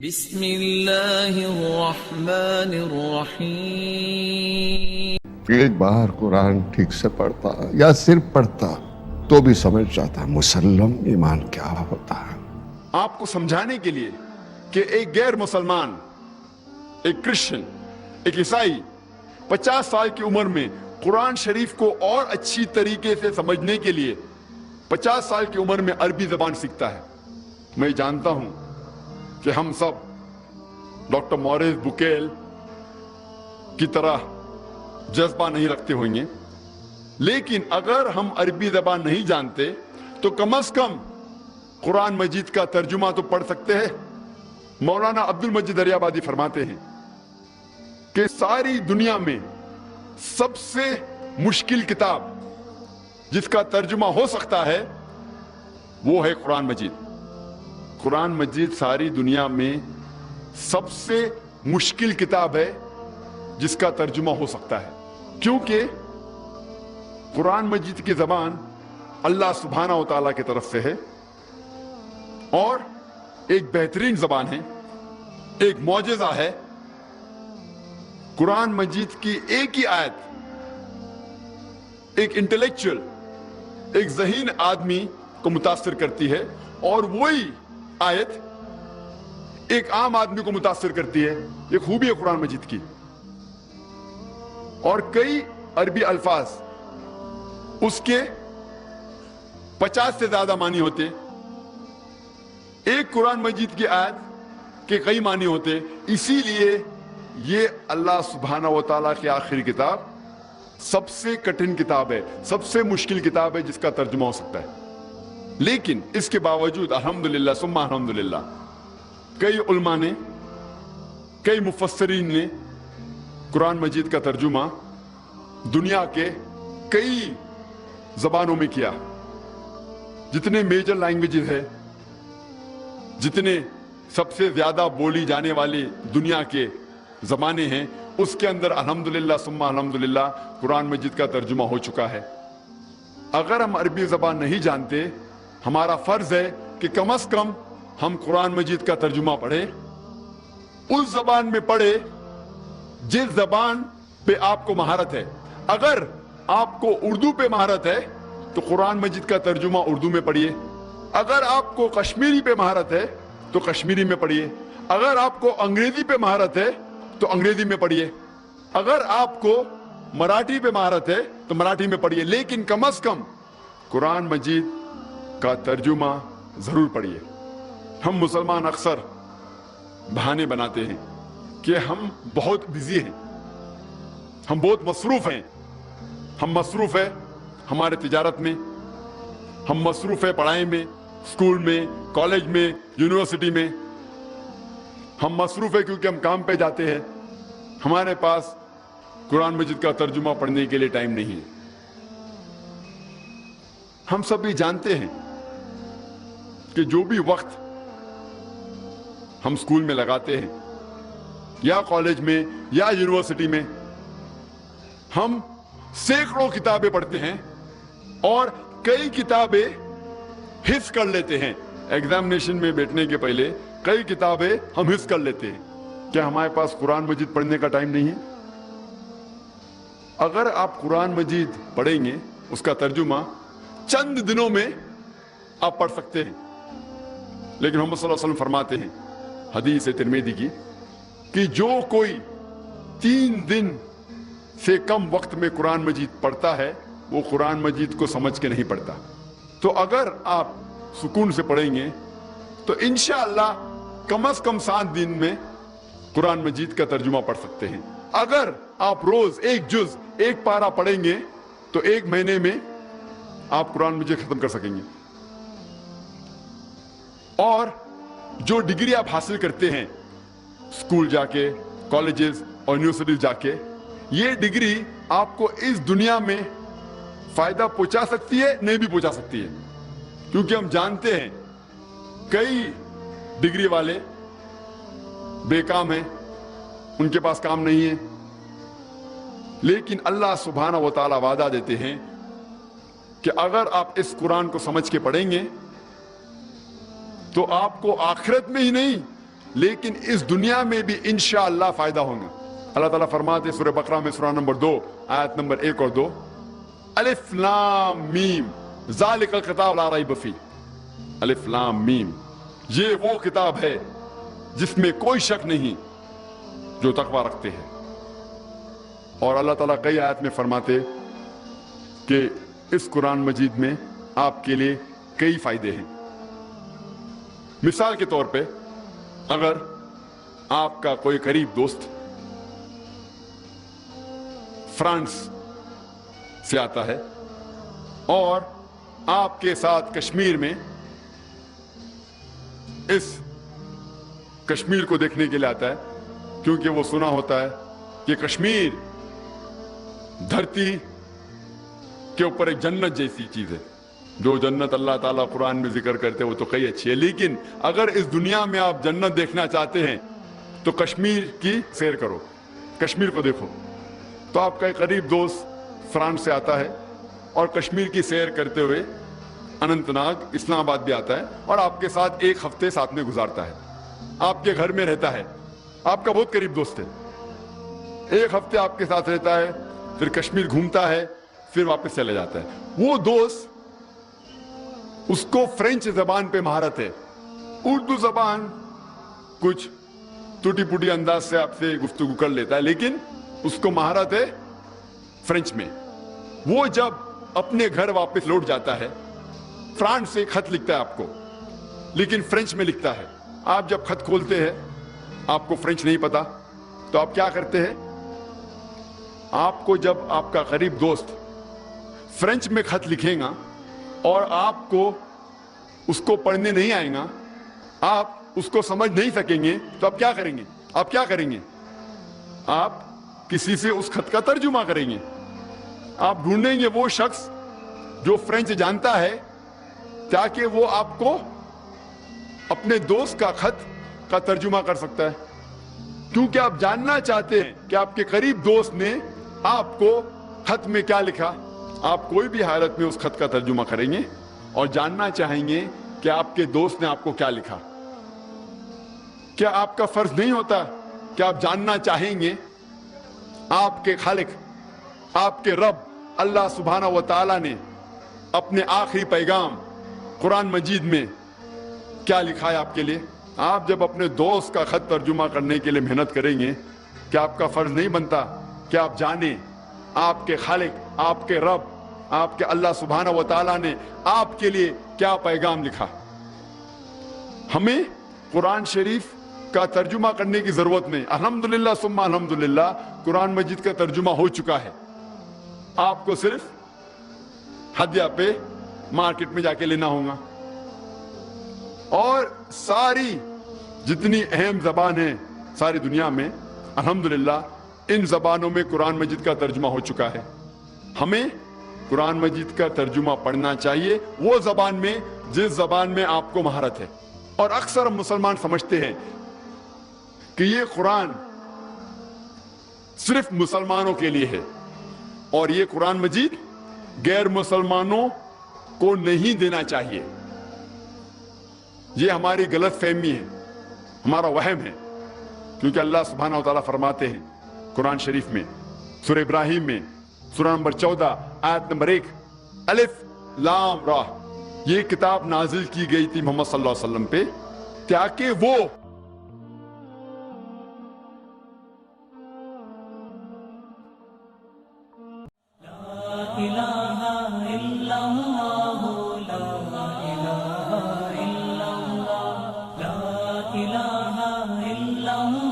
بسم اللہ الرحمن الرحیم۔ ایک بار قرآن ٹھیک سے پڑھتا یا صرف پڑھتا تو بھی سمجھ جاتا مسلم ایمان کیا ہوتا ہے۔ آپ کو سمجھانے کے لیے کہ ایک غیر مسلمان، ایک کرسچن، ایک عیسائی 50 سال کی عمر میں قرآن شریف کو اور اچھی طریقے سے سمجھنے کے لیے 50 سال کی عمر میں عربی زبان سیکھتا ہے۔ میں جانتا ہوں کہ ہم سب ڈاکٹر موریس بکیل کی طرح جذبہ نہیں رکھتے ہوئیں گے، لیکن اگر ہم عربی زبان نہیں جانتے تو کم از کم قرآن مجید کا ترجمہ تو پڑھ سکتے ہیں۔ مولانا عبد المجید دریابادی فرماتے ہیں کہ ساری دنیا میں سب سے مشکل کتاب جس کا ترجمہ ہو سکتا ہے وہ ہے قرآن مجید۔ قرآن مجید ساری دنیا میں سب سے مشکل کتاب ہے جس کا ترجمہ ہو سکتا ہے، کیونکہ قرآن مجید کی زبان اللہ سبحانہ و تعالیٰ کی طرف سے ہے اور ایک بہترین زبان ہے، ایک معجزہ ہے۔ قرآن مجید کی ایک ہی آیت ایک انٹلیکچوئل، ایک ذہین آدمی کو متاثر کرتی ہے، اور وہی آیت ایک عام آدمی کو متاثر کرتی ہے۔ یہ خوبی ہے قرآن مجید کی۔ اور کئی عربی الفاظ اس کے 50 سے زیادہ معنی ہوتے، ایک قرآن مجید کی آیت کے کئی معنی ہوتے۔ اسی لیے یہ اللہ سبحانہ و تعالیٰ کی آخری کتاب سب سے کٹھن کتاب ہے، سب سے مشکل کتاب ہے جس کا ترجمہ ہو سکتا ہے۔ لیکن اس کے باوجود الحمدللہ ثم الحمدللہ کئی علماء نے، کئی مفسرین نے قرآن مجید کا ترجمہ دنیا کے کئی زبانوں میں کیا۔ جتنے میجر لینگویجز ہیں، جتنے سب سے زیادہ بولی جانے والی دنیا کے زبانیں ہیں، اس کے اندر الحمدللہ ثم الحمدللہ قرآن مجید کا ترجمہ ہو چکا ہے۔ اگر ہم عربی زبان نہیں جانتے، ہمارا فرض ہے کہ کم از کم ہم قرآن مجید کا ترجمہ پڑھیں، اس زبان میں پڑھیں جس زبان پہ آپ کو مہارت ہے۔ اگر آپ کو اردو پہ مہارت ہے تو قرآن مجید کا ترجمہ اردو میں پڑھیے۔ اگر آپ کو کشمیری پہ مہارت ہے تو کشمیری میں پڑھیے۔ اگر آپ کو انگریزی پہ مہارت ہے تو انگریزی میں پڑھیے۔ اگر آپ کو مراٹھی پہ مہارت ہے تو مراٹھی میں پڑھیے، لیکن کم از کم قرآن مجید کا ترجمہ ضرور پڑھیے۔ ہم مسلمان اکثر بہانے بناتے ہیں کہ ہم بہت بزی ہیں، ہم بہت مصروف ہیں۔ ہم مصروف ہیں ہمارے تجارت میں، ہم مصروف ہیں پڑھائی میں، اسکول میں، کالج میں، یونیورسٹی میں۔ ہم مصروف ہیں کیونکہ ہم کام پہ جاتے ہیں، ہمارے پاس قرآن مجید کا ترجمہ پڑھنے کے لیے ٹائم نہیں ہے۔ ہم سب بھی جانتے ہیں کہ جو بھی وقت ہم اسکول میں لگاتے ہیں یا کالج میں یا یونیورسٹی میں، ہم سینکڑوں کتابیں پڑھتے ہیں اور کئی کتابیں حفظ کر لیتے ہیں۔ ایگزامینیشن میں بیٹھنے کے پہلے کئی کتابیں ہم حفظ کر لیتے ہیں۔ کیا ہمارے پاس قرآن مجید پڑھنے کا ٹائم نہیں ہے؟ اگر آپ قرآن مجید پڑھیں گے، اس کا ترجمہ چند دنوں میں آپ پڑھ سکتے ہیں۔ لیکن محمد صلی اللہ علیہ وسلم فرماتے ہیں، حدیث ترمذی کی، کہ جو کوئی 3 دن سے کم وقت میں قرآن مجید پڑھتا ہے وہ قرآن مجید کو سمجھ کے نہیں پڑھتا۔ تو اگر آپ سکون سے پڑھیں گے تو انشاءاللہ کم از کم 7 دن میں قرآن مجید کا ترجمہ پڑھ سکتے ہیں۔ اگر آپ روز ایک جز، ایک پارہ پڑھیں گے تو 1 مہینے میں آپ قرآن مجید ختم کر سکیں گے۔ اور جو ڈگری آپ حاصل کرتے ہیں اسکول جا کے، کالجز اور یونیورسٹیز جا کے، یہ ڈگری آپ کو اس دنیا میں فائدہ پہنچا سکتی ہے، نہیں بھی پہنچا سکتی ہے، کیونکہ ہم جانتے ہیں کئی ڈگری والے بے کام ہیں، ان کے پاس کام نہیں ہے۔ لیکن اللہ سبحانہ و تعالیٰ وعدہ دیتے ہیں کہ اگر آپ اس قرآن کو سمجھ کے پڑھیں گے تو آپ کو آخرت میں ہی نہیں لیکن اس دنیا میں بھی انشاءاللہ فائدہ ہوگا. اللہ تعالیٰ فرماتے سورہ بقرہ میں سورہ نمبر 2 آیت نمبر 1 اور 2 الف لام میم ذالک الکتاب لا ریب فیہ. الف لام میم یہ وہ کتاب ہے جس میں کوئی شک نہیں جو تقوی رکھتے ہیں. اور اللہ تعالیٰ کئی آیت میں فرماتے کہ اس قرآن مجید میں آپ کے لیے کئی فائدے ہیں. مثال کے طور پہ اگر آپ کا کوئی قریب دوست فرانس سے آتا ہے اور آپ کے ساتھ کشمیر میں اس کشمیر کو دیکھنے کے لیے آتا ہے کیونکہ وہ سنا ہوتا ہے کہ کشمیر دھرتی کے اوپر ایک جنت جیسی چیز ہے. جو جنت اللہ تعالیٰ قرآن میں ذکر کرتے ہیں وہ تو کئی اچھی ہے, لیکن اگر اس دنیا میں آپ جنت دیکھنا چاہتے ہیں تو کشمیر کی سیر کرو, کشمیر کو دیکھو. تو آپ کا ایک قریب دوست فرانس سے آتا ہے اور کشمیر کی سیر کرتے ہوئے اننت ناگ اسلام آباد بھی آتا ہے اور آپ کے ساتھ ایک ہفتے ساتھ میں گزارتا ہے, آپ کے گھر میں رہتا ہے, آپ کا بہت قریب دوست ہے. ایک ہفتے آپ کے ساتھ رہتا ہے, پھر کشمیر گھومتا ہے, پھر واپس چلے جاتا ہے. وہ دوست اس کو فرینچ زبان پہ مہارت ہے, اردو زبان کچھ ٹوٹی پوٹی انداز سے آپ سے گفتگو کر لیتا ہے, لیکن اس کو مہارت ہے فرینچ میں. وہ جب اپنے گھر واپس لوٹ جاتا ہے فرانس سے خط لکھتا ہے آپ کو, لیکن فرینچ میں لکھتا ہے. آپ جب خط کھولتے ہیں آپ کو فرینچ نہیں پتا تو آپ کیا کرتے ہیں, آپ کو جب آپ کا قریب دوست فرینچ میں خط لکھے گا اور آپ کو اس کو پڑھنے نہیں آئے گا, آپ اس کو سمجھ نہیں سکیں گے, تو آپ کیا کریں گے, آپ کیا کریں گے, آپ کسی سے اس خط کا ترجمہ کریں گے. آپ ڈھونڈیں گے وہ شخص جو فرینچ جانتا ہے تاکہ وہ آپ کو اپنے دوست کا خط کا ترجمہ کر سکتا ہے, کیونکہ آپ جاننا چاہتے ہیں کہ آپ کے قریب دوست نے آپ کو خط میں کیا لکھا. آپ کوئی بھی حالت میں اس خط کا ترجمہ کریں گے اور جاننا چاہیں گے کہ آپ کے دوست نے آپ کو کیا لکھا. کیا آپ کا فرض نہیں ہوتا کہ آپ جاننا چاہیں گے آپ کے خالق, آپ کے رب اللہ سبحانہ و تعالی نے اپنے آخری پیغام قرآن مجید میں کیا لکھا ہے آپ کے لیے. آپ جب اپنے دوست کا خط ترجمہ کرنے کے لیے محنت کریں گے, کیا آپ کا فرض نہیں بنتا کہ آپ جانیں آپ کے خالق, آپ کے رب, آپ کے اللہ سبحانہ و تعالیٰ نے آپ کے لیے کیا پیغام لکھا. ہمیں قرآن شریف کا ترجمہ کرنے کی ضرورت نہیں. الحمدللہ ثم الحمدللہ قرآن مجید کا ترجمہ ہو چکا ہے. آپ کو صرف ہدیہ پہ مارکیٹ میں جا کے لینا ہوگا. اور ساری جتنی اہم زبان ہیں ساری دنیا میں الحمدللہ ان زبانوں میں قرآن مجید کا ترجمہ ہو چکا ہے. ہمیں قرآن مجید کا ترجمہ پڑھنا چاہیے وہ زبان میں جس زبان میں آپ کو مہارت ہے. اور اکثر مسلمان سمجھتے ہیں کہ یہ قرآن صرف مسلمانوں کے لیے ہے اور یہ قرآن مجید غیر مسلمانوں کو نہیں دینا چاہیے. یہ ہماری غلط فہمی ہے, ہمارا وہم ہے, کیونکہ اللہ سبحانہ و تعالیٰ فرماتے ہیں قرآن شریف میں سورہ ابراہیم میں سورہ نمبر 14 آیت نمبر 1 الف لام را, یہ کتاب نازل کی گئی تھی محمد صلی اللہ علیہ وسلم پہ تاکہ وہ إله إلا الله